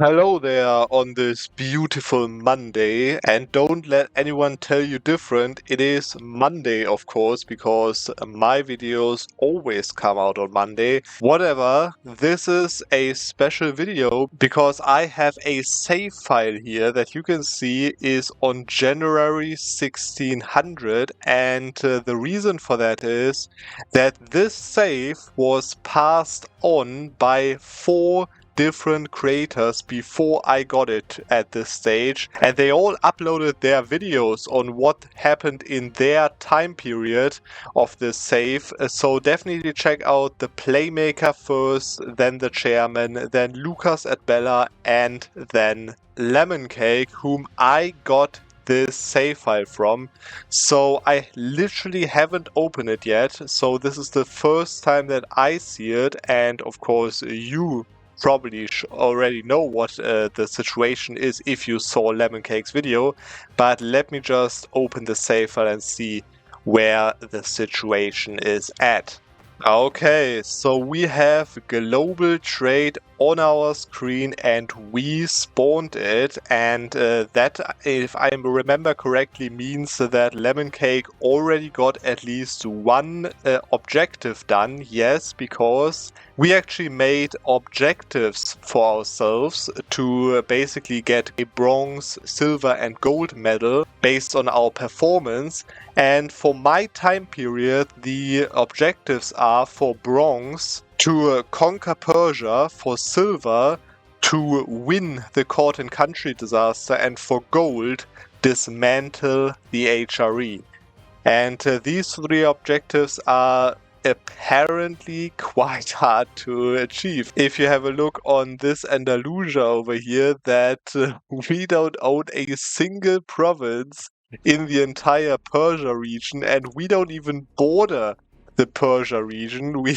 Hello there on this beautiful Monday, and don't let anyone tell you different. It is Monday, of course, because my videos always come out on Monday. Whatever, this is a special video because I have a save file here that you can see is on January 1600, and the reason for that is that this save was passed on by four different creators before I got it at this stage, and they all uploaded their videos on what happened in their time period of this save. So definitely check out the Playmaker first, then the Chairman, then Lucas at Bella, and then Lemon Cake, whom I got this save file from. So I literally haven't opened it yet, so this is the first time that I see it, and of course you probably already know what the situation is if you saw Lemon Cake's video, but let me just open the save file and see where the situation is at. Okay, so we have global trade on our screen and we spawned it, and that, if I remember correctly, means that Lemon Cake already got at least one objective done. Yes, because we actually made objectives for ourselves to basically get a bronze, silver and gold medal based on our performance. And for my time period, the objectives are for bronze to conquer Persia, for silver to win the court and country disaster, and for gold dismantle the HRE. And these three objectives are apparently quite hard to achieve. If you have a look on this Andalusia over here, that we don't own a single province in the entire Persia region, and we don't even border the Persia region. We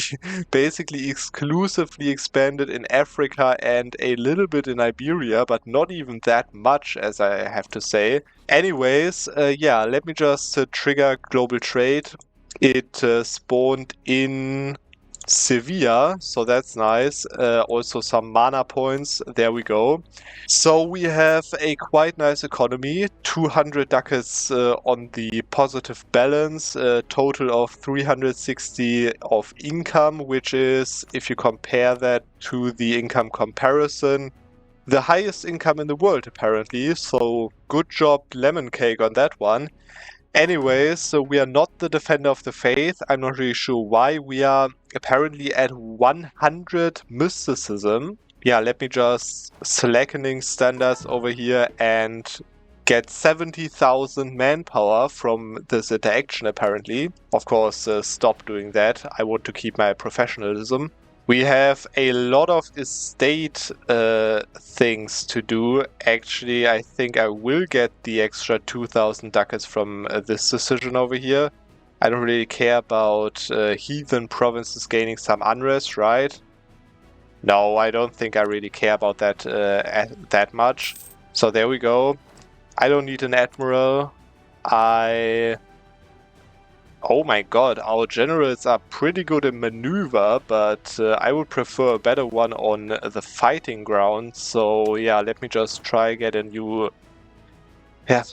basically exclusively expanded in Africa and a little bit in Iberia, but not even that much, as I have to say. Anyways, yeah, let me just trigger global trade. It spawned in Sevilla, so that's nice. Also some mana points, there we go. So we have a quite nice economy, 200 ducats on the positive balance, a total of 360 of income, which is, if you compare that to the income comparison, the highest income in the world apparently, so good job Lemon Cake on that one. Anyways, so we are not the Defender of the Faith. I'm not really sure why. We are apparently at 100 mysticism. Yeah, let me just slackening standards over here and get 70,000 manpower from this interaction apparently. Of course, stop doing that. I want to keep my professionalism. We have a lot of estate things to do. Actually, I think I will get the extra 2,000 ducats from this decision over here. I don't really care about heathen provinces gaining some unrest, right? No, I don't think I really care about that that much. So there we go. I don't need an admiral. Oh my god, our generals are pretty good in maneuver, but I would prefer a better one on the fighting ground. So yeah, let me just try get a new,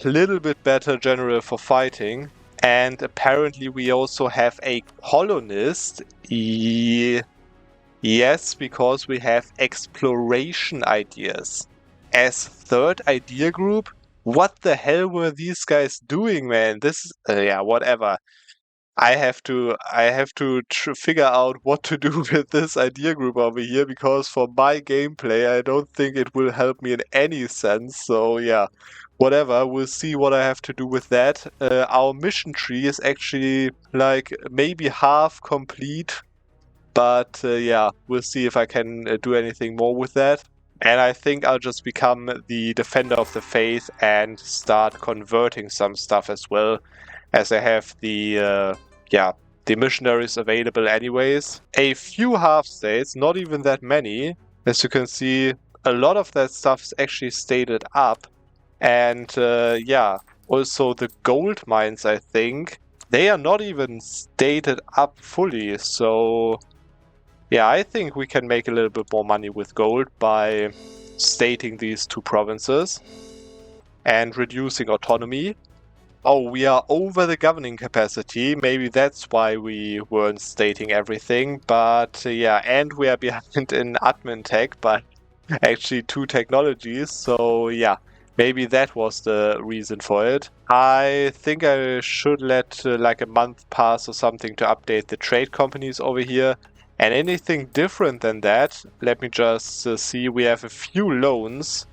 little bit better general for fighting. And apparently we also have a colonist. Yes, because we have exploration ideas. As third idea group? What the hell were these guys doing, man? This, yeah, whatever. I have to figure out what to do with this idea group over here, because for my gameplay I don't think it will help me in any sense. So yeah, whatever, we'll see what I have to do with that. Our mission tree is actually like maybe half complete, but yeah, we'll see if I can do anything more with that. And I think I'll just become the Defender of the Faith and start converting some stuff as well, as I have the missionaries available anyways. A few half states, not even that many. As you can see, a lot of that stuff is actually stated up. And yeah, also the gold mines, I think, they are not even stated up fully. So yeah, I think we can make a little bit more money with gold by stating these 2 provinces and reducing autonomy. Oh, we are over the governing capacity. Maybe that's why we weren't stating everything. But yeah, and we are behind in admin tech by actually 2 technologies. So yeah, maybe that was the reason for it. I think I should let like a month pass or something to update the trade companies over here. And anything different than that, let me just see. We have a few loans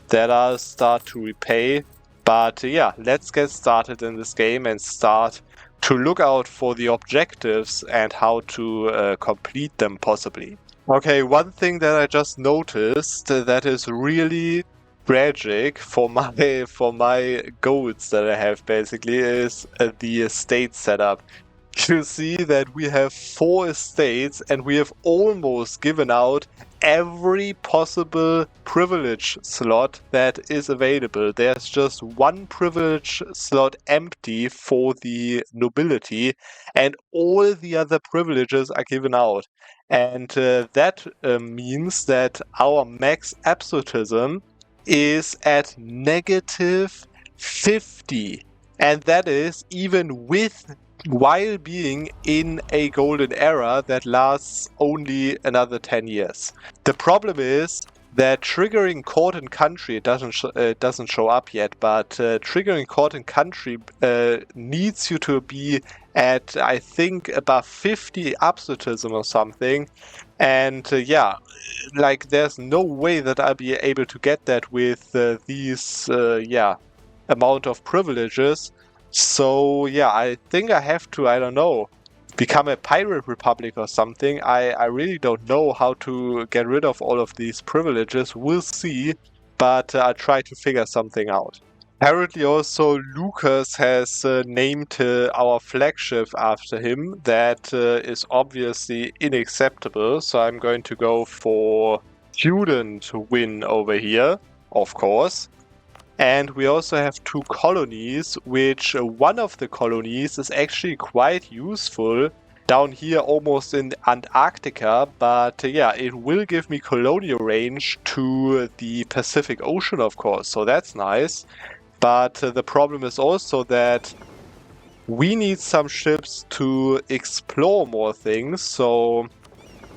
that I'll start to repay. But yeah, let's get started in this game and start to look out for the objectives and how to complete them possibly. Okay, one thing that I just noticed that is really tragic for my goals that I have basically is the estate setup. You see that we have 4 estates and we have almost given out every possible privilege slot that is available. There's just 1 privilege slot empty for the nobility and all the other privileges are given out. And that means that our max absolutism is at negative 50. And that is even while being in a golden era that lasts only another 10 years. The problem is that triggering court and country, it doesn't show up yet, but triggering court and country needs you to be at, I think, above 50 absolutism or something. And yeah, like there's no way that I'll be able to get that with these, amount of privileges. So yeah, I think I have to, I don't know, become a pirate republic or something. I really don't know how to get rid of all of these privileges. We'll see, but I'll try to figure something out. Apparently also Lucas has named our flagship after him. That is obviously unacceptable, so I'm going to go for student win over here, of course. And we also have 2 colonies, which one of the colonies is actually quite useful down here almost in Antarctica, but yeah, it will give me colonial range to the Pacific Ocean, of course, so that's nice. But the problem is also that we need some ships to explore more things, so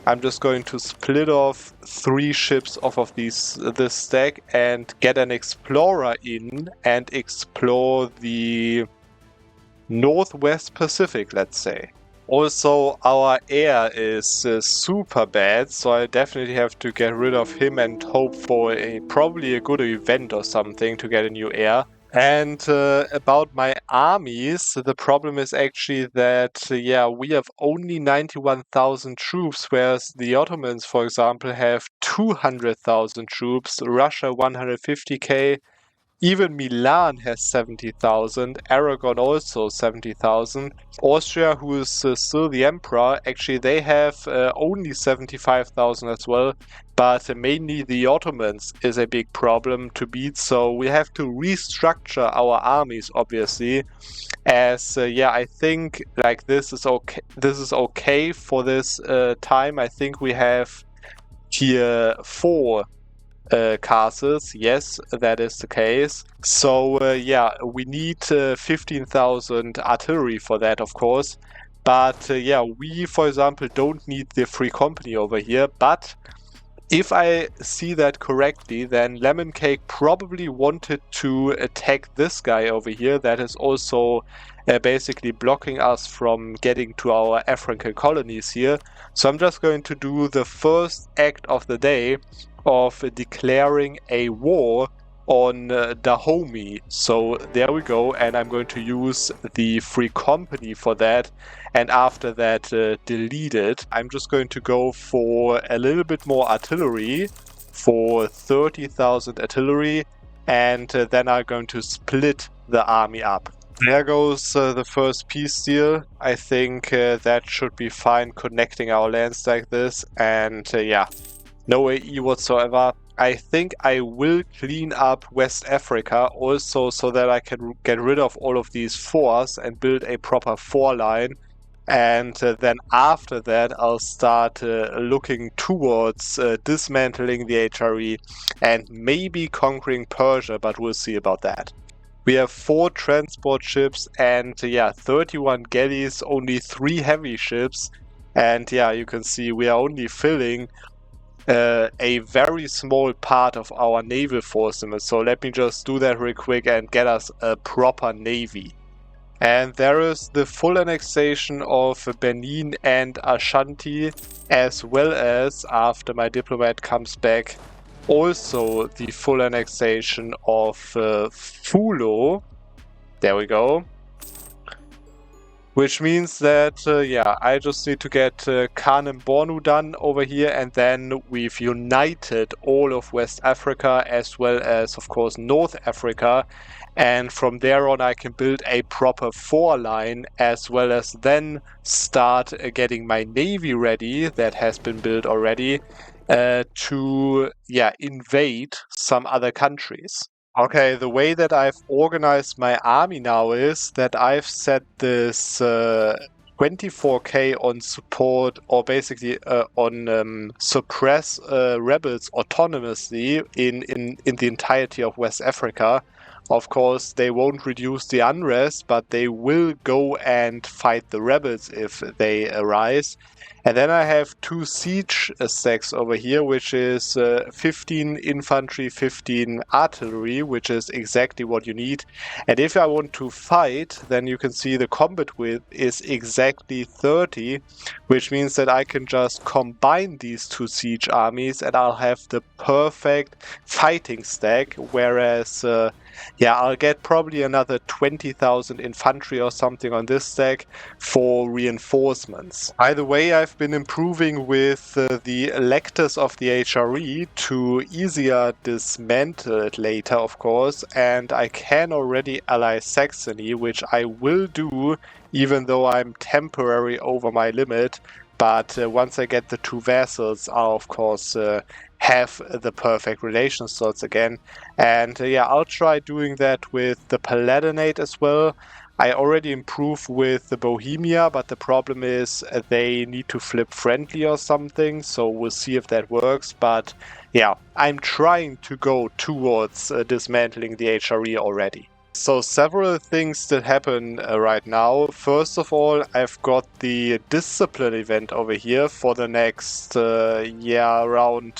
I'm just going to split off 3 ships off of this stack and get an explorer in and explore the Northwest Pacific, let's say. Also, our heir is super bad, so I definitely have to get rid of him and hope for probably a good event or something to get a new heir. And about my armies, the problem is actually that, we have only 91,000 troops, whereas the Ottomans, for example, have 200,000 troops, Russia 150k, even Milan has 70,000, Aragon also 70,000. Austria, who is still the emperor, actually they have only 75,000 as well, but mainly the Ottomans is a big problem to beat, so we have to restructure our armies, obviously, as I think like this is okay for this time. I think we have tier 4 castles. Yes, that is the case. So we need 15,000 artillery for that, of course. But we, for example, don't need the free company over here. But if I see that correctly, then Lemon Cake probably wanted to attack this guy over here. That is also basically blocking us from getting to our African colonies here. So I'm just going to do the first act of the day of declaring a war on Dahomey. So there we go, and I'm going to use the free company for that, and after that delete it. I'm just going to go for a little bit more artillery, for 30,000 artillery, and then I'm going to split the army up. There goes the first peace deal. I think that should be fine connecting our lands like this, and no AE whatsoever. I think I will clean up West Africa also so that I can get rid of all of these fours and build a proper 4 line. and then after that I'll start looking towards dismantling the HRE and maybe conquering Persia, but we'll see about that. We have 4 transport ships and 31 galleys, only 3 heavy ships, and you can see we are only filling a very small part of our naval force limit. So let me just do that real quick and get us a proper navy. And there is the full annexation of Benin and Ashanti, as well as, after my diplomat comes back, also the full annexation of Fulo. There we go. Which means that, I just need to get Kanem Bornu done over here, and then we've united all of West Africa as well as, of course, North Africa. And from there on, I can build a proper 4-line, as well as then start getting my navy ready, that has been built already, to invade some other countries. Okay, the way that I've organized my army now is that I've set this 24k on support, or basically on suppress rebels autonomously in the entirety of West Africa. Of course, they won't reduce the unrest, but they will go and fight the rebels if they arise. And then I have 2 siege stacks over here, which is 15 infantry, 15 artillery, which is exactly what you need. And if I want to fight, then you can see the combat width is exactly 30, which means that I can just combine these 2 siege armies and I'll have the perfect fighting stack, whereas I'll get probably another 20,000 infantry or something on this stack for reinforcements. By the way, I've been improving with the electors of the HRE to easier dismantle it later, of course, and I can already ally Saxony, which I will do even though I'm temporary over my limit. But once I get the 2 vassals, I'll of course have the perfect relation slots again. And I'll try doing that with the Palatinate as well. I already improved with the Bohemia, but the problem is they need to flip friendly or something, so we'll see if that works. But I'm trying to go towards dismantling the HRE already. So several things that happen right now. First of all, I've got the discipline event over here for the next around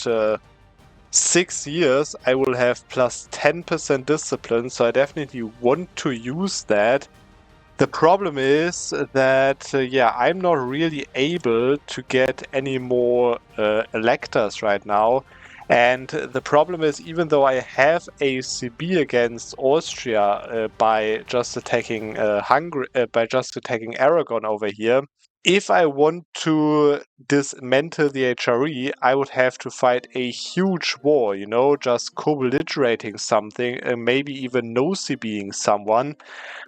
6 years. I will have plus 10% discipline, so I definitely want to use that. The problem is that I'm not really able to get any more electors right now. And the problem is, even though I have a CB against Austria by just attacking Aragon over here, if I want to dismantle the HRE, I would have to fight a huge war, just co-belligerating something, maybe even no-CBing someone.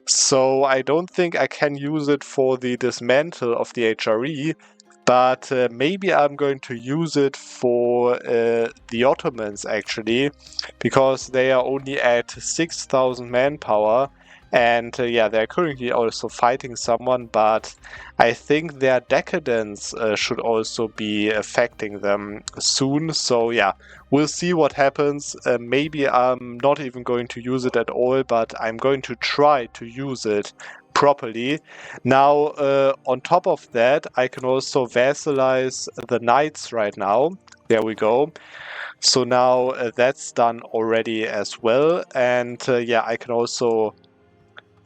So I don't think I can use it for the dismantle of the HRE. But maybe I'm going to use it for the Ottomans, actually, because they are only at 6,000 manpower. And they're currently also fighting someone, but I think their decadence should also be affecting them soon. So we'll see what happens. Maybe I'm not even going to use it at all, but I'm going to try to use it properly. Now, on top of that, I can also vassalize the knights right now. There we go. So now that's done already as well. And I can also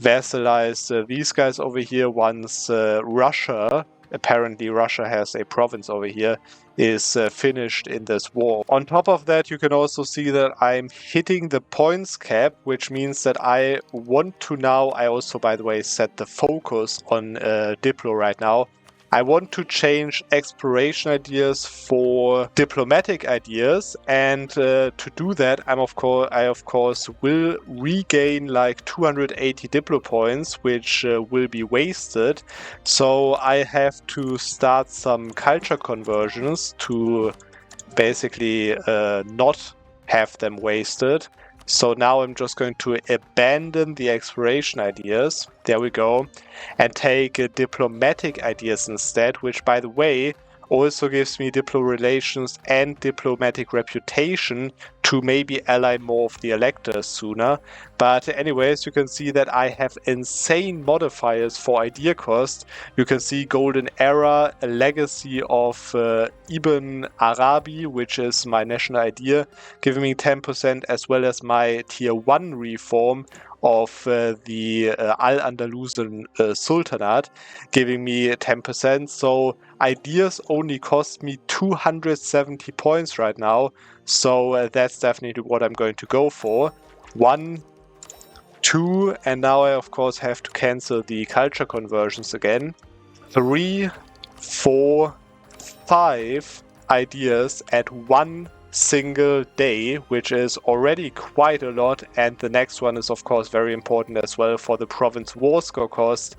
vassalize these guys over here once Russia, apparently Russia has a province over here, is finished in this war. On top of that, you can also see that I'm hitting the points cap, which means that I want to now, I also, by the way, set the focus on Diplo right now. I want to change exploration ideas for diplomatic ideas, and to do that, I of course will regain like 280 Diplo points, which will be wasted. So I have to start some culture conversions to basically not have them wasted. So now I'm just going to abandon the exploration ideas. There we go. And take diplomatic ideas instead, which, by the way, also gives me diplo relations and diplomatic reputation to maybe ally more of the electors sooner. But anyways, you can see that I have insane modifiers for idea cost. You can see Golden Era, a legacy of Ibn Arabi, which is my national idea, giving me 10%, as well as my tier 1 reform of the Al-Andalusian Sultanate, giving me 10%. So ideas only cost me 270 points right now. So that's definitely what I'm going to go for. 1, 2, and now I of course have to cancel the culture conversions again. 3, 4, 5 ideas at one single day, which is already quite a lot, and the next one is of course very important as well for the province war score cost,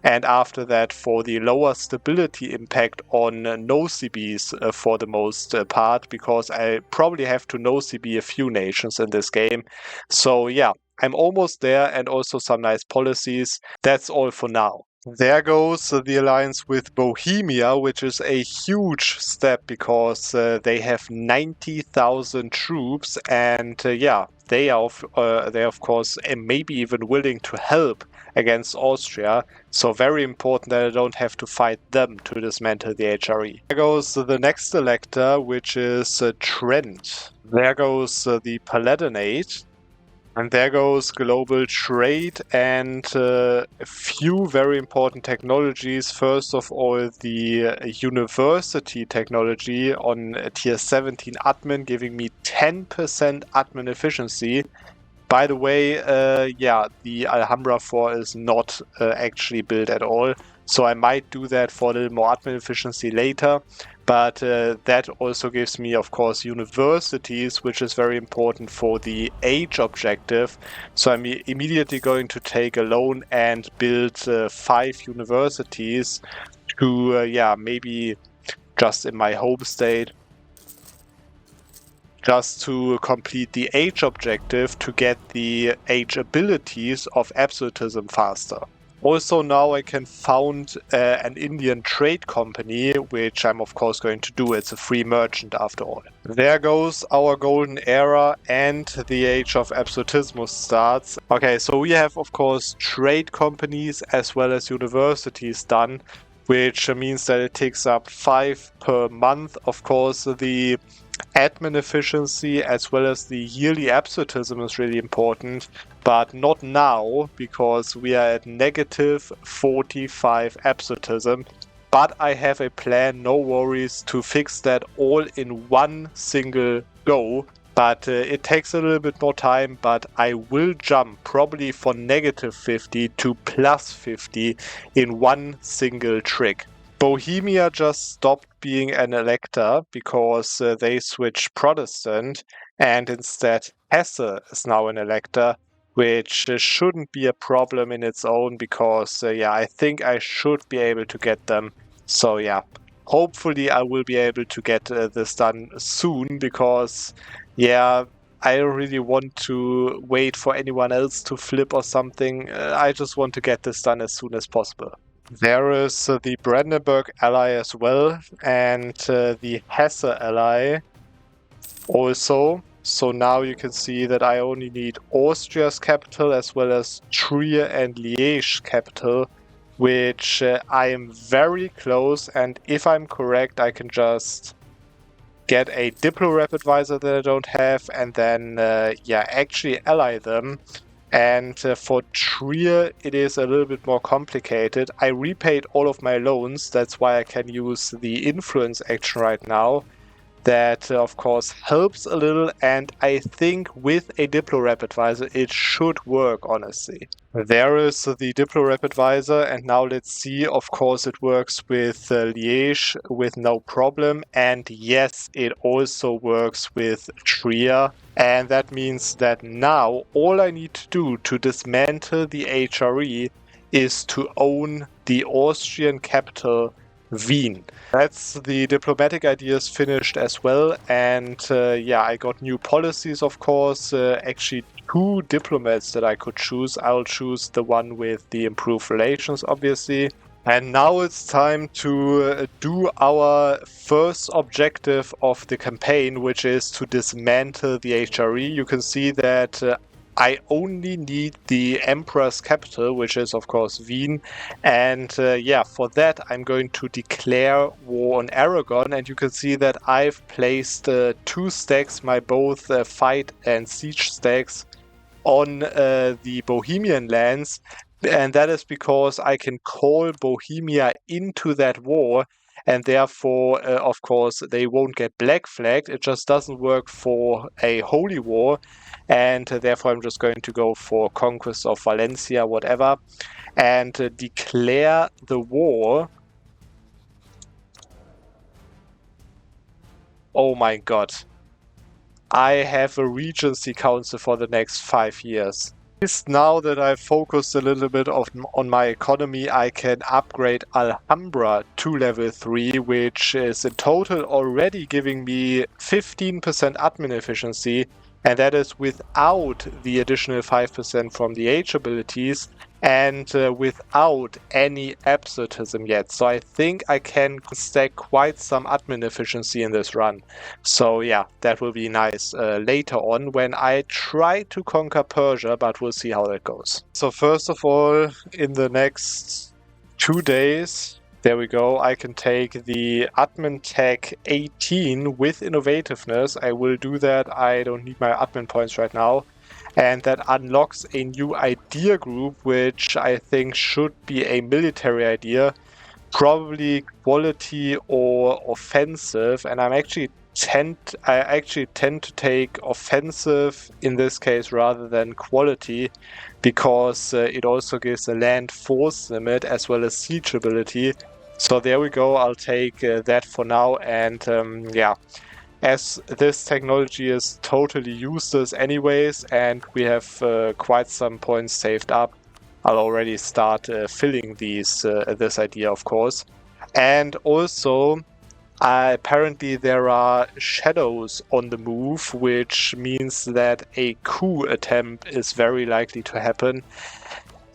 and after that for the lower stability impact on no-CBs for the most part, because I probably have to no-CB a few nations in this game. So yeah, I'm almost there, and also some nice policies. That's all for now. There goes the alliance with Bohemia, which is a huge step because they have 90,000 troops, and yeah, they are of course maybe even willing to help against Austria. So very important that I don't have to fight them to dismantle the HRE. There goes the next elector, which is Trent. There goes the Palatinate. And there goes global trade and a few very important technologies. First of all, the university technology on tier 17 admin, giving me 10% admin efficiency. By the way, yeah, the Alhambra 4 is not actually built at all. So I might do that for a little more admin efficiency later. But that also gives me, of course, universities, which is very important for the age objective. So I'm immediately going to take a loan and build 5 universities to, yeah, maybe just in my home state, just to complete the age objective to get the age abilities of absolutism faster. Also now I can found an Indian trade company, which I'm of course going to do. It's a free merchant after all. There goes our golden era and the age of absolutism starts. Okay, so we have of course trade companies as well as universities done, which means that it takes up 5 per month. Of course, the admin efficiency as well as the yearly absolutism is really important, but not now because we are at negative 45 absolutism. But I have a plan, no worries, to fix that all in one single go. But it takes a little bit more time, but I will jump probably for negative 50 to plus 50 in one single trick. Bohemia just stopped being an elector because they switched Protestant, and instead Hesse is now an elector, which shouldn't be a problem in its own because, yeah, I think I should be able to get them. So yeah, hopefully I will be able to get this done soon because, yeah, I don't really want to wait for anyone else to flip or something. I just want to get this done as soon as possible. There is the Brandenburg ally as well, and the Hesse ally also. So now you can see that I only need Austria's capital as well as Trier and Liège capital, which I am very close, and if I'm correct I can just get a Diplo rep advisor that I don't have, and then yeah, actually ally them. And for Trier, it is a little bit more complicated. I repaid all of my loans, that's why I can use the influence action right now. That, of course, helps a little, and I think with a Diplo rep advisor, it should work, honestly. There is the Diplo rep advisor, and now let's see. Of course, it works with Liège with no problem, and yes, it also works with Trier. And that means that now all I need to do to dismantle the HRE is to own the Austrian capital Wien. That's the diplomatic ideas finished as well. And yeah, I got new policies, of course. Actually, 2 diplomats that I could choose. I'll choose the one with the improved relations, obviously. And now it's time to do our first objective of the campaign, which is to dismantle the HRE. You can see that I only need the Emperor's capital, which is, of course, Wien. And yeah, for that, I'm going to declare war on Aragon. And you can see that I've placed 2 stacks, my both fight and siege stacks, on the Bohemian lands. And that is because I can call Bohemia into that war. And therefore, of course, they won't get black flagged. It just doesn't work for a holy war. And therefore, I'm just going to go for conquest of Valencia, whatever, and declare the war. Oh my god. I have a regency council for the next 5 years. Now that I've focused a little bit on my economy, I can upgrade Alhambra to level 3, which is in total already giving me 15% admin efficiency, and that is without the additional 5% from the age abilities and without any absolutism yet. So I think I can stack quite some admin efficiency in this run. So yeah, that will be nice later on when I try to conquer Persia, but we'll see how that goes. So first of all, in the next 2 days, there we go, I can take the admin tag 18 with innovativeness. I will do that. I don't need my admin points right now. And that unlocks a new idea group, which I think should be a military idea, probably quality or offensive. And I actually tend to take offensive in this case rather than quality, because it also gives a land force limit as well as siege ability. So there we go. I'll take that for now. And yeah, as this technology is totally useless anyways, and we have quite some points saved up, I'll already start filling this idea, of course. And also, apparently there are shadows on the move, which means that a coup attempt is very likely to happen.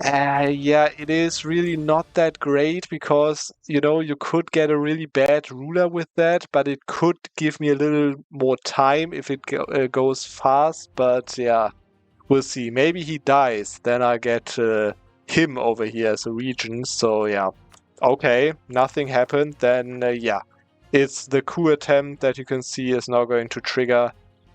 Yeah, it is really not that great because, you know, you could get a really bad ruler with that, but it could give me a little more time if it goes fast. But yeah, we'll see. Maybe he dies, then I get him over here as a regent. So yeah, okay, nothing happened. Then yeah, it's the coup attempt that you can see is now going to trigger.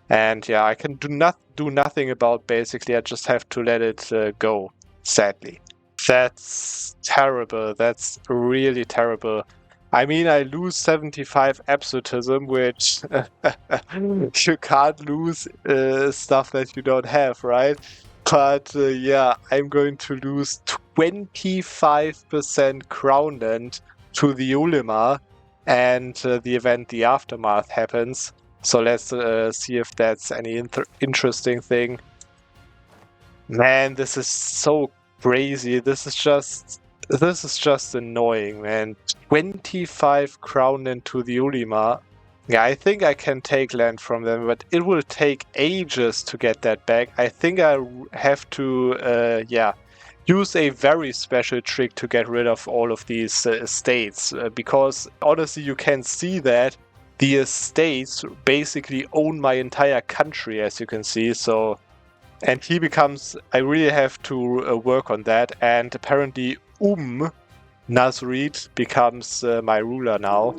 And yeah, I can do nothing about basically. I just have to let it go. Sadly. That's terrible. That's really terrible. I mean, I lose 75 absolutism, which you can't lose stuff that you don't have, right? But yeah, I'm going to lose 25% crown land to the Ulema, and the event The Aftermath happens. So let's see if that's any interesting thing. Man, this is so crazy. This is just annoying, man. 25 crown into the Ulima. Yeah, I think I can take land from them, but it will take ages to get that back. I think I have to, yeah, use a very special trick to get rid of all of these estates, because honestly, you can see that the estates basically own my entire country, as you can see. So. And he becomes, I really have to work on that. And apparently Nasrid becomes my ruler now.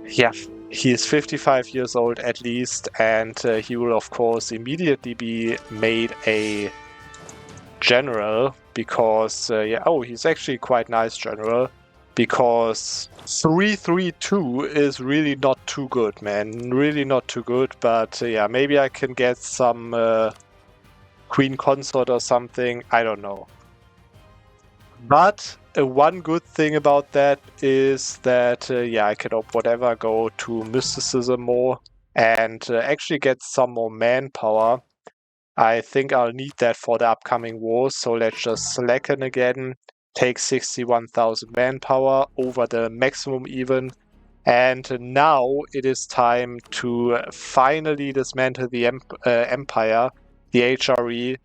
Yeah, he is 55 years old at least. And he will, of course, immediately be made a general. Because, yeah, oh, he's actually quite nice general. Because 332 is really not too good, man. Really not too good. But yeah, maybe I can get some... Queen Consort or something, I don't know. But one good thing about that is that, yeah, I can whatever go to mysticism more and actually get some more manpower. I think I'll need that for the upcoming wars, so let's just slacken again. take 61,000 manpower over the maximum even. And now it is time to finally dismantle the empire, the HRE.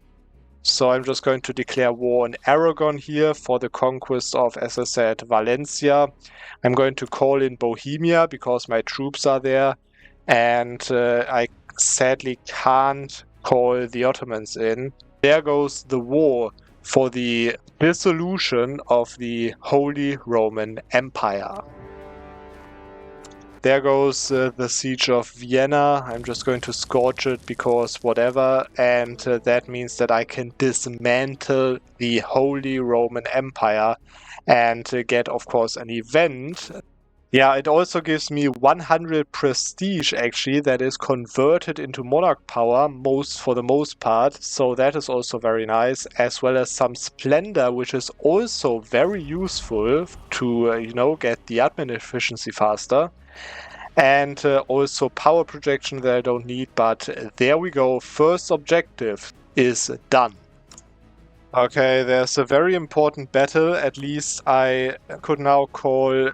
So I'm just going to declare war on Aragon here for the conquest of, as I said, Valencia. I'm going to call in Bohemia because my troops are there. And I sadly can't call the Ottomans in. There goes the war for the dissolution of the Holy Roman Empire. There goes the siege of Vienna. I'm just going to scorch it because whatever, and that means that I can dismantle the Holy Roman Empire and get, of course, an event. Yeah, it also gives me 100 prestige, actually, that is converted into monarch power for the most part, so that is also very nice, as well as some splendor, which is also very useful to, get the admin efficiency faster. And also power projection that I don't need, but there we go. First objective is done. Okay, there's a very important battle. At least I could now call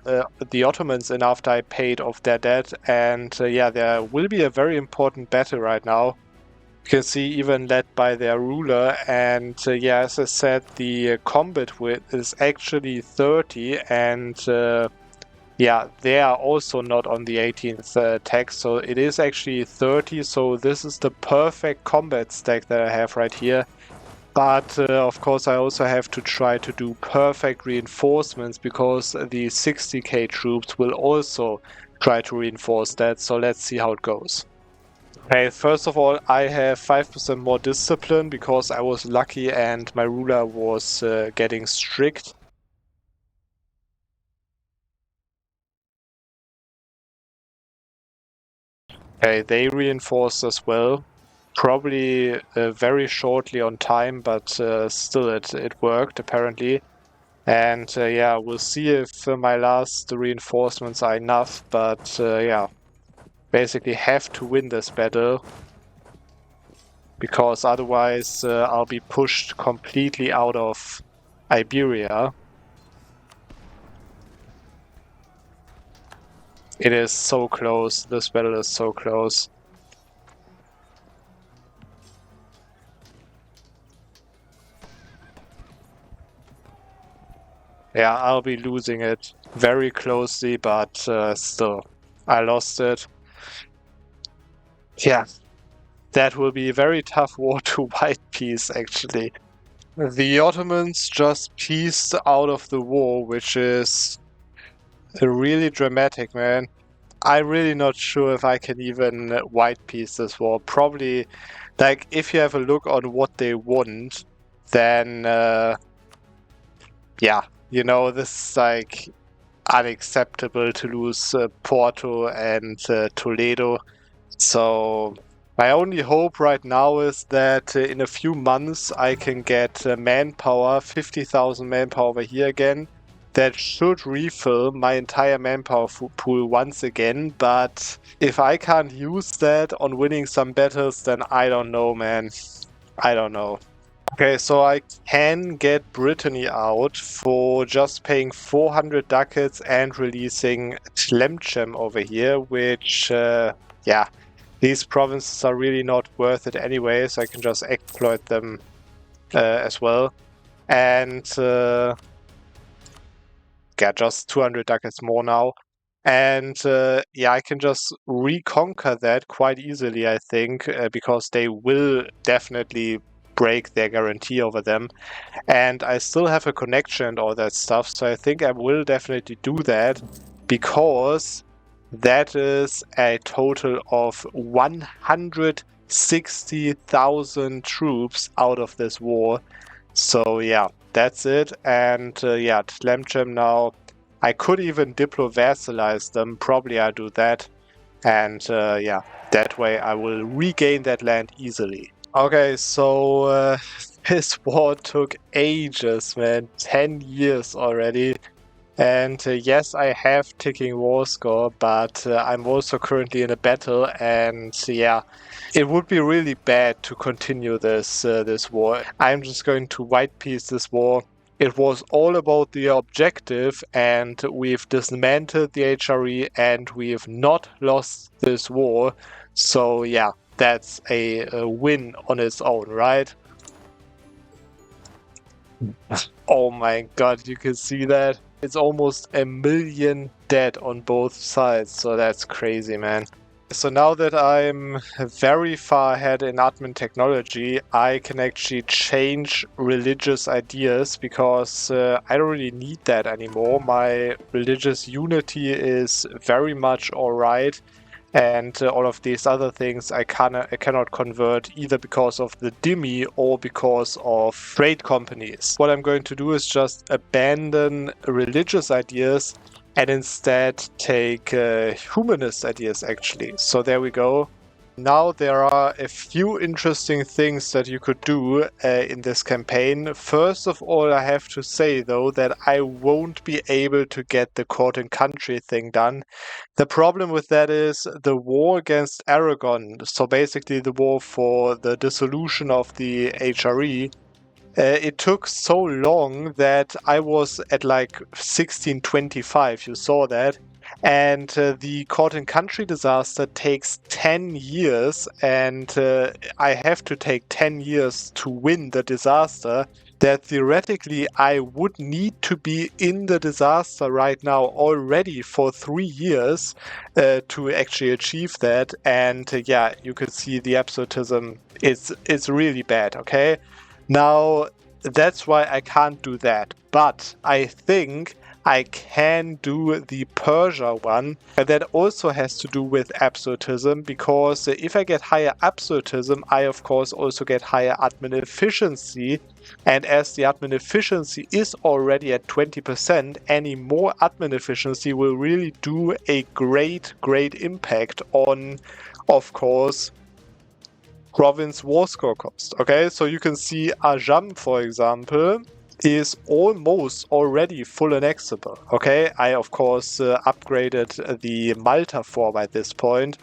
the Ottomans in after I paid off their debt. And yeah, there will be a very important battle right now. You can see even led by their ruler. And yeah, as I said, the combat width is actually 30 and yeah, they are also not on the 18th tech, so it is actually 30, so this is the perfect combat stack that I have right here. But of course I also have to try to do perfect reinforcements because the 60k troops will also try to reinforce that, so let's see how it goes. Okay, first of all, I have 5% more discipline because I was lucky and my ruler was getting strict. Okay, they reinforced as well. Probably very shortly on time, but still it worked apparently. And yeah, we'll see if my last reinforcements are enough, but yeah, basically have to win this battle. Because otherwise I'll be pushed completely out of Iberia. It is so close, this battle is so close. Yeah, I'll be losing it very closely, but still, I lost it. Yeah, that will be a very tough war to white peace, actually. The Ottomans just pieced out of the war, which is really dramatic, man. I'm really not sure if I can even white piece this war. Probably, like, if you have a look on what they want, then, yeah, this is, like, unacceptable to lose Porto and Toledo. So my only hope right now is that in a few months I can get manpower, 50,000 manpower over here again. That should refill my entire manpower pool once again, but if I can't use that on winning some battles, then I don't know, man. I don't know. Okay, so I can get Brittany out for just paying 400 ducats and releasing Tlemcen over here, which, yeah, these provinces are really not worth it anyway, so I can just exploit them as well. And yeah, just 200 ducats more now. And yeah, I can just reconquer that quite easily, I think, because they will definitely break their guarantee over them. And I still have a connection and all that stuff, so I think I will definitely do that, because that is a total of 160,000 troops out of this war. So yeah, that's it. And yeah, Tlemcen now, I could even diplo-vassalize them. Probably I'll do that. And yeah, that way I will regain that land easily. Okay, so this war took ages, man. 10 years already. And yes, I have ticking war score, but I'm also currently in a battle, and yeah, it would be really bad to continue this war. I'm just going to white piece this war It was all about the objective, and we've dismantled the HRE and we've not lost this war. So yeah, that's a win on its own, right? Oh my god, you can see that? It's almost 1 million dead on both sides, so that's crazy, man. So now that I'm very far ahead in admin technology, I can actually change religious ideas because I don't really need that anymore. My religious unity is very much alright. And all of these other things I cannot convert either because of the dhimmi or because of trade companies. What I'm going to do is just abandon religious ideas and instead take humanist ideas, actually. So there we go. Now there are a few interesting things that you could do in this campaign. First of all, I have to say though that I won't be able to get the court and country thing done. The problem with that is the war against Aragon, so basically the war for the dissolution of the HRE, it took so long that I was at like 1625, you saw that. And the court and country disaster takes 10 years, and I have to take 10 years to win the disaster. That theoretically I would need to be in the disaster right now already for 3 years to actually achieve that. And yeah, you can see the absolutism is really bad, okay? Now, that's why I can't do that. But I think I can do the Persia one. And that also has to do with absolutism, because if I get higher absolutism, I of course also get higher admin efficiency. And as the admin efficiency is already at 20%, any more admin efficiency will really do a great impact on, of course, province war score cost. Okay, so you can see Ajam, for example, is almost already full annexable. Okay, I of course upgraded the Malta form at this point.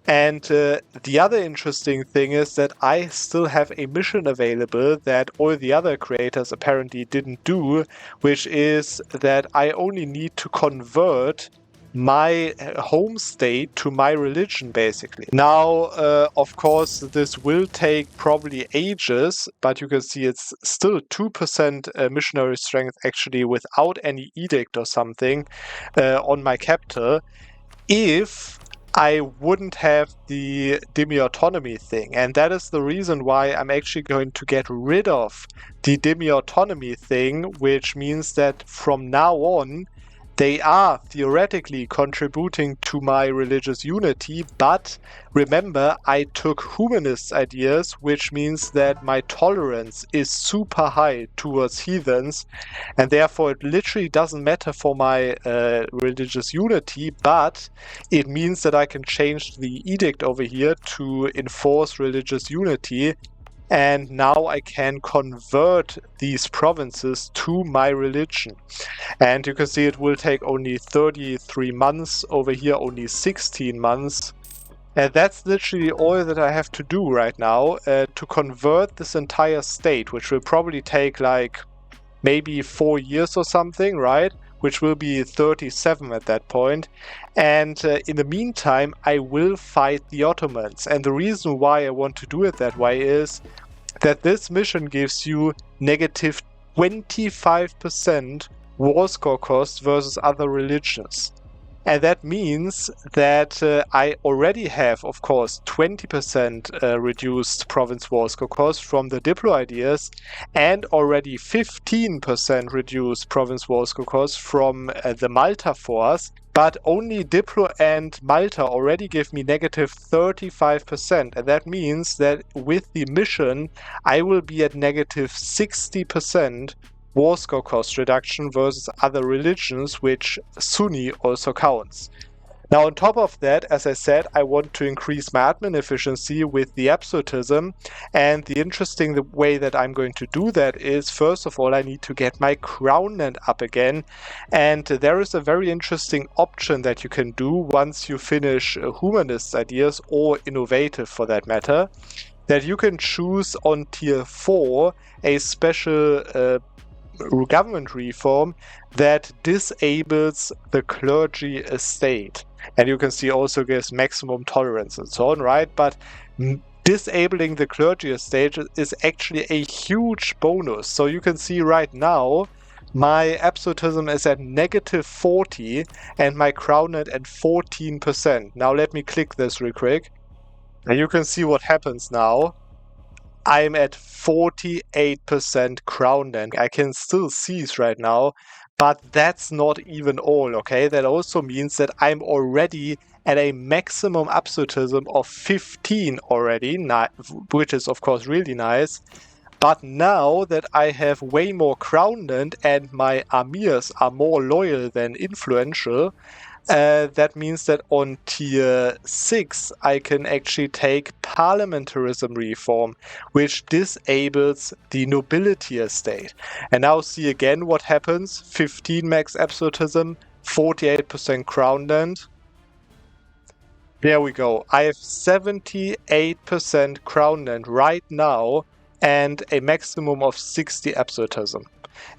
And the other interesting thing is that I still have a mission available that all the other creators apparently didn't do, which is that I only need to convert my home state to my religion, basically. Now, of course, this will take probably ages, but you can see it's still 2% missionary strength actually without any edict or something on my capital, if I wouldn't have the dhimmi autonomy thing. And that is the reason why I'm actually going to get rid of the dhimmi autonomy thing, which means that from now on, they are theoretically contributing to my religious unity, but remember, I took humanist ideas, which means that my tolerance is super high towards heathens, and therefore it literally doesn't matter for my religious unity, but it means that I can change the edict over here to enforce religious unity. And now I can convert these provinces to my religion. And you can see it will take only 33 months, over here only 16 months. And that's literally all that I have to do right now to convert this entire state, which will probably take like maybe 4 years or something, right? Which will be 37 at that point. And in the meantime, I will fight the Ottomans. And the reason why I want to do it that way is that this mission gives you negative 25% war score cost versus other religions. And that means that I already have, of course, 20% reduced province war score cost from the Diplo ideas, and already 15% reduced province war score cost from the Malta force. But only Diplo and Malta already give me negative 35%. And that means that with the mission, I will be at negative 60% war score cost reduction versus other religions, which Sunni also counts. Now, on top of that, as I said, I want to increase my admin efficiency with the absolutism. And the interesting way that I'm going to do that is, first of all, I need to get my crown land up again. And there is a very interesting option that you can do once you finish humanist ideas, or innovative for that matter, that you can choose on tier 4 a special government reform that disables the clergy estate. And you can see also gives maximum tolerance and so on, right? But disabling the clergy estate is actually a huge bonus. So you can see right now, my absolutism is at -40 and my crown net at 14%. Now let me click this real quick. And you can see what happens now. I'm at 48% crown net. I can still seize right now, but that's not even all, okay? That also means that I'm already at a maximum absolutism of 15 already, which is of course really nice. But now that I have way more crown land and my amirs are more loyal than influential, that means that on tier 6 I can actually take parliamentarism reform, which disables the nobility estate. And now see again what happens. 15 max absolutism, 48% crown land. There we go. I have 78% crown land right now and a maximum of 60 absolutism.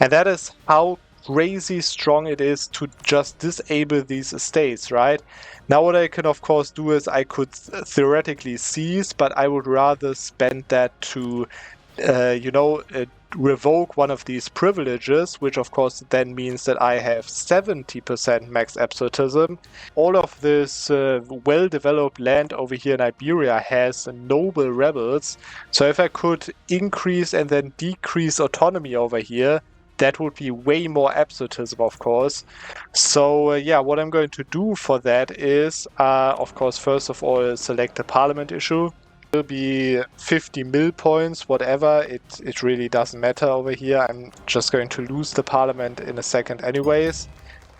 And that is how crazy strong it is to just disable these estates, right? Now what I can of course do is I could theoretically seize, but I would rather spend that to, revoke one of these privileges, which of course then means that I have 70% max absolutism. All of this well-developed land over here in Iberia has noble rebels, so if I could increase and then decrease autonomy over here, that would be way more absolutism, of course. So yeah, what I'm going to do for that is, of course, first of all, select the parliament issue. Will be 50 mil points, whatever, it really doesn't matter over here. I'm just going to lose the parliament in a second anyways.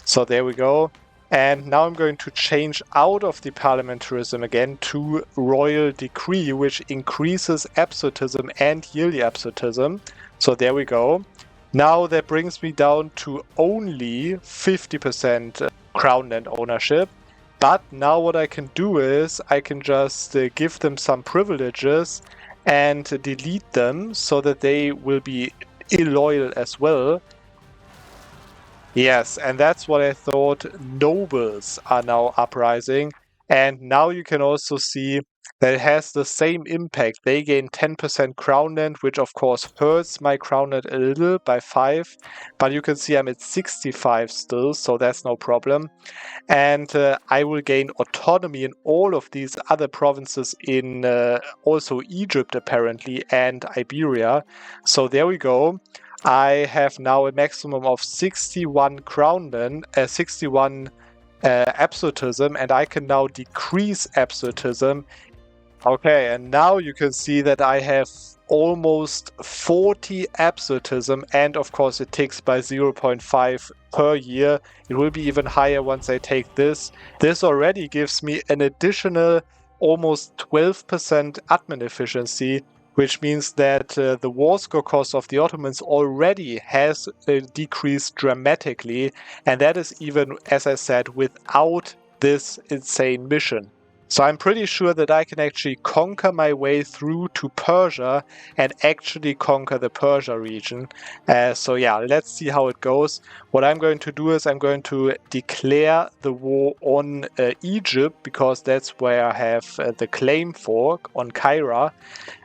So there we go. And now I'm going to change out of the parliamentarism again to royal decree, which increases absolutism and yearly absolutism. So there we go. Now that brings me down to only 50% crown land ownership. But now what I can do is I can just give them some privileges and delete them so that they will be illoyal as well. Yes, and that's what I thought. Nobles are now uprising. And now you can also see that it has the same impact. They gain 10% crown land, which of course hurts my crown land a little by 5. But you can see I'm at 65 still, so that's no problem. And I will gain autonomy in all of these other provinces in also Egypt apparently and Iberia. So there we go. I have now a maximum of 61 crown land, 61 absolutism, and I can now decrease absolutism. Okay, and now you can see that I have almost 40 absolutism, and of course it ticks by 0.5 per year. It will be even higher once I take this. This already gives me an additional almost 12% admin efficiency, which means that the war score cost of the Ottomans already has decreased dramatically, and that is even, as I said, without this insane mission. So I'm pretty sure that I can actually conquer my way through to Persia and actually conquer the Persia region. So yeah, let's see how it goes. What I'm going to do is I'm going to declare the war on Egypt, because that's where I have the claim for, on Cairo.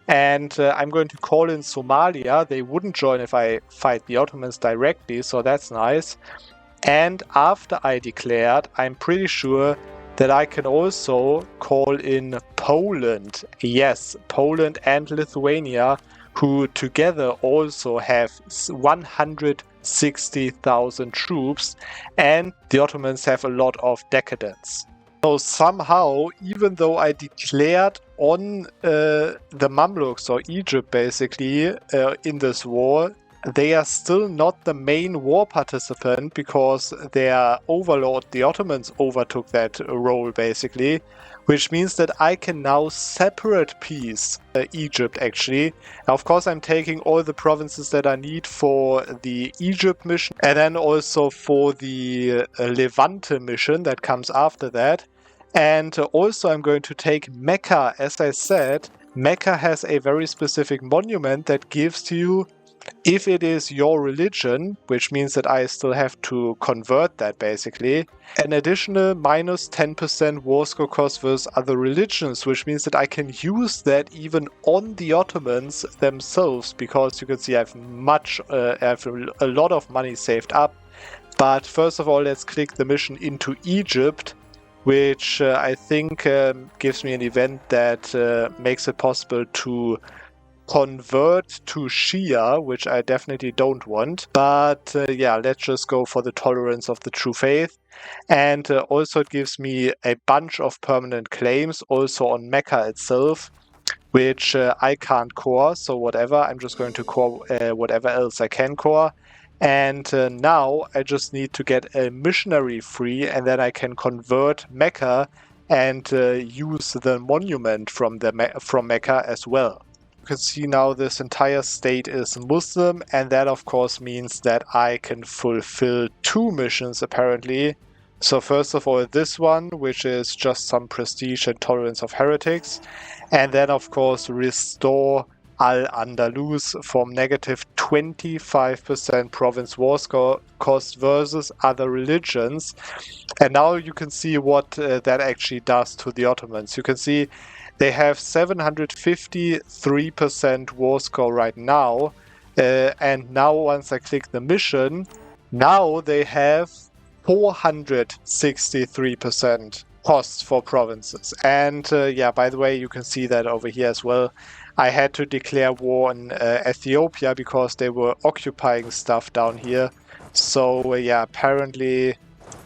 And I'm going to call in Somalia. They wouldn't join if I fight the Ottomans directly, so that's nice. And after I declared, I'm pretty sure that I can also call in Poland. Yes, Poland and Lithuania, who together also have 160,000 troops, and the Ottomans have a lot of decadence. So somehow, even though I declared on the Mamluks, or Egypt basically, in this war, they are still not the main war participant, because their overlord, the Ottomans, overtook that role basically, which means that I can now separate peace Egypt actually. Now, of course, I'm taking all the provinces that I need for the Egypt mission, and then also for the Levante mission that comes after that. And also I'm going to take Mecca. As I said, Mecca has a very specific monument that gives you If it is your religion, which means that I still have to convert that basically, an additional minus 10% war score cost versus other religions, which means that I can use that even on the Ottomans themselves, because you can see I have a lot of money saved up. But first of all, let's click the mission into Egypt, which I think gives me an event that makes it possible to convert to Shia, which I definitely don't want. But yeah, let's just go for the tolerance of the true faith. And also it gives me a bunch of permanent claims also on Mecca itself, which I can't core, so whatever. I'm just going to core whatever else I can core. And now I just need to get a missionary free, and then I can convert Mecca and use the monument from Mecca as well. You can see now this entire state is Muslim, and that of course means that I can fulfill 2 missions apparently. So first of all this one, which is just some prestige and tolerance of heretics, and then of course restore Al-Andalus from negative 25% province war score cost versus other religions. And now you can see what that actually does to the Ottomans. You can see they have 753% war score right now. And now once I click the mission, now they have 463% costs for provinces. And yeah, by the way, you can see that over here as well. I had to declare war on Ethiopia because they were occupying stuff down here. So yeah, apparently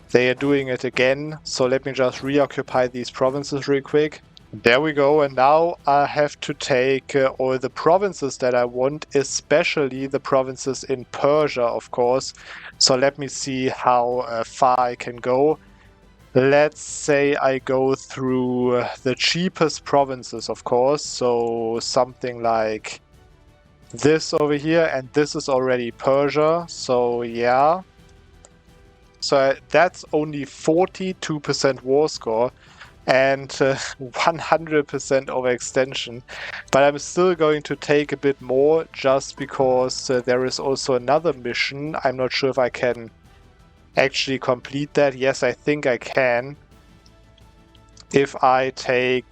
they are doing it again. So let me just reoccupy these provinces real quick. There we go, and now I have to take all the provinces that I want, especially the provinces in Persia, of course. So let me see how far I can go. Let's say I go through the cheapest provinces, of course. So something like this over here, and this is already Persia. So yeah. So that's only 42% war score and 100% overextension. But I'm still going to take a bit more just because there is also another mission. I'm not sure if I can actually complete that. Yes, I think I can. If I take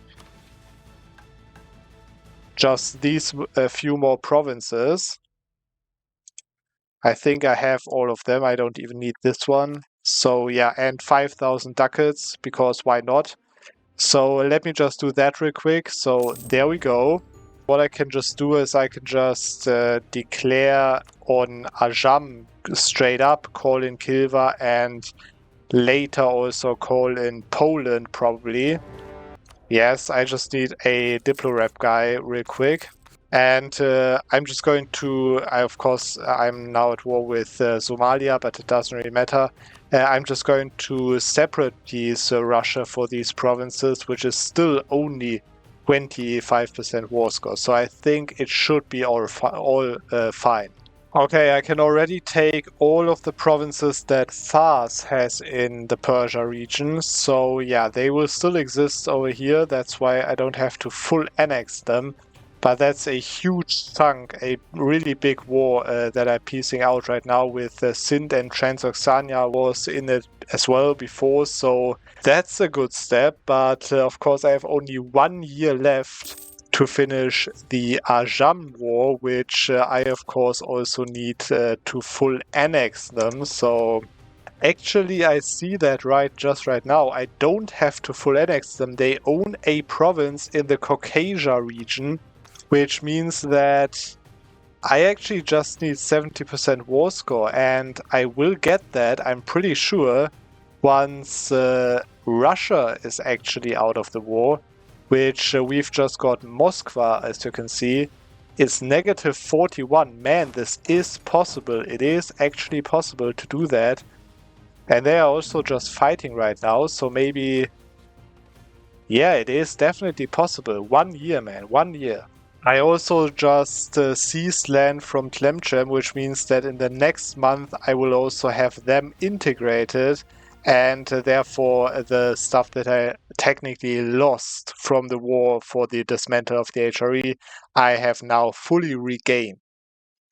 just these few more provinces. I think I have all of them. I don't even need this one. So yeah, and 5,000 ducats, because why not? So let me just do that real quick. So there we go. What I can just do is I can just declare on Ajam straight up, call in Kilva, and later also call in Poland probably. Yes, I just need a Diplorep guy real quick. And I'm just going to, of course, I'm now at war with Somalia, but it doesn't really matter. I'm just going to separate these Russia for these provinces, which is still only 25% war score. So I think it should be all fine. Okay, I can already take all of the provinces that Fars has in the Persia region. So yeah, they will still exist over here. That's why I don't have to full annex them. But that's a huge chunk, a really big war that I'm piecing out right now with Sindh and Transoxania was in it as well before. So that's a good step. But of course, I have only 1 year left to finish the Ajam war, which I of course also need to full annex them. So actually I see that just right now. I don't have to full annex them. They own a province in the Caucasia region, which means that I actually just need 70% war score, and I will get that, I'm pretty sure, once Russia is actually out of the war, which we've just got Moscow, as you can see. It's negative 41. Man, this is possible. It is actually possible to do that. And they are also just fighting right now, so maybe... Yeah, it is definitely possible. 1 year, man. 1 year. I also just seized land from Tlemcen, which means that in the next month I will also have them integrated, and therefore the stuff that I technically lost from the war for the dismantle of the HRE, I have now fully regained.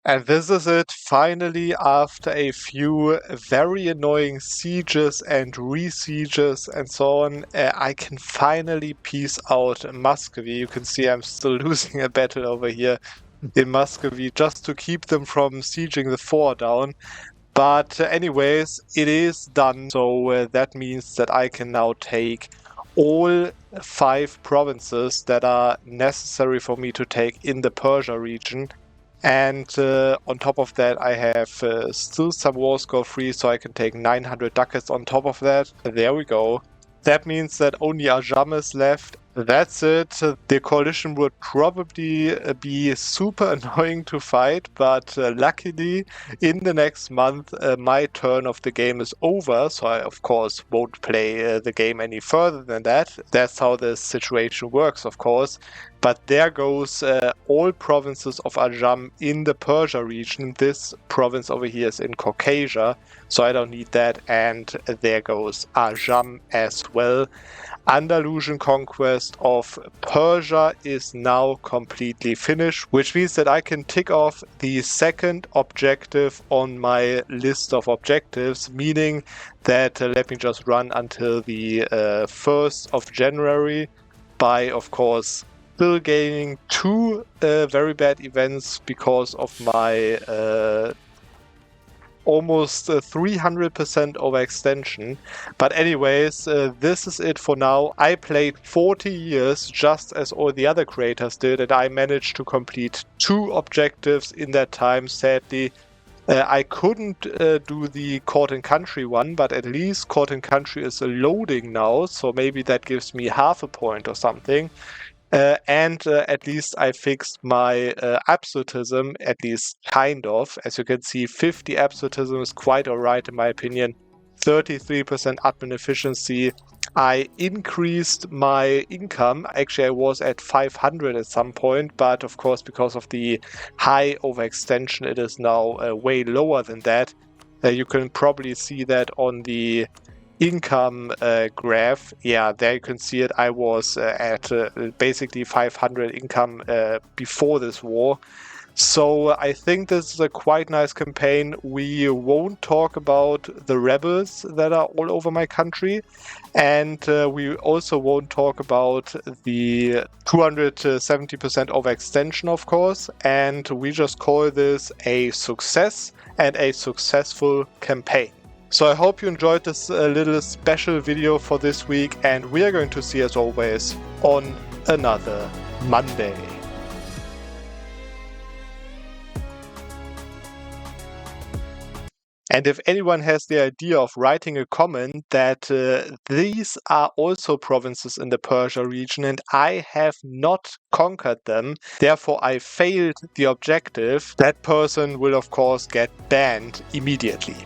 And this is it, finally, after a few very annoying sieges and re-sieges and so on, I can finally peace out Muscovy. You can see I'm still losing a battle over here in Muscovy just to keep them from sieging the fort down. But anyways, it is done, so that means that I can now take all 5 provinces that are necessary for me to take in the Persia region. And on top of that, I have still some war score free, so I can take 900 ducats on top of that. There we go. That means that only Ajam is left. That's it. The coalition would probably be super annoying to fight, but luckily in the next month my turn of the game is over, so I of course won't play the game any further than that. That's how the situation works, of course. But there goes all provinces of Ajam in the Persia region. This province over here is in Caucasia, so I don't need that. And there goes Ajam as well. Andalusian conquest of Persia is now completely finished, which means that I can tick off the second objective on my list of objectives, meaning that let me just run until the 1st of January by, of course, still gaining 2 very bad events because of my almost 300% overextension. But anyways, this is it for now. I played 40 years just as all the other creators did, and I managed to complete 2 objectives in that time, sadly. I couldn't do the Court and Country one, but at least Court and Country is loading now, so maybe that gives me half a point or something. And at least I fixed my absolutism, at least kind of. As you can see, 50 absolutism is quite alright in my opinion. 33% admin efficiency. I increased my income. Actually, I was at 500 at some point, but of course, because of the high overextension, it is now way lower than that. You can probably see that on the income graph. Yeah, there you can see it. I was at basically 500 income before this war. So I think this is a quite nice campaign. We won't talk about the rebels that are all over my country, and we also won't talk about the 270% overextension, of course, and we just call this a success and a successful campaign. So I hope you enjoyed this little special video for this week, and we are going to see, as always, on another Monday. And if anyone has the idea of writing a comment that these are also provinces in the Persia region and I have not conquered them, therefore I failed the objective, that person will of course get banned immediately.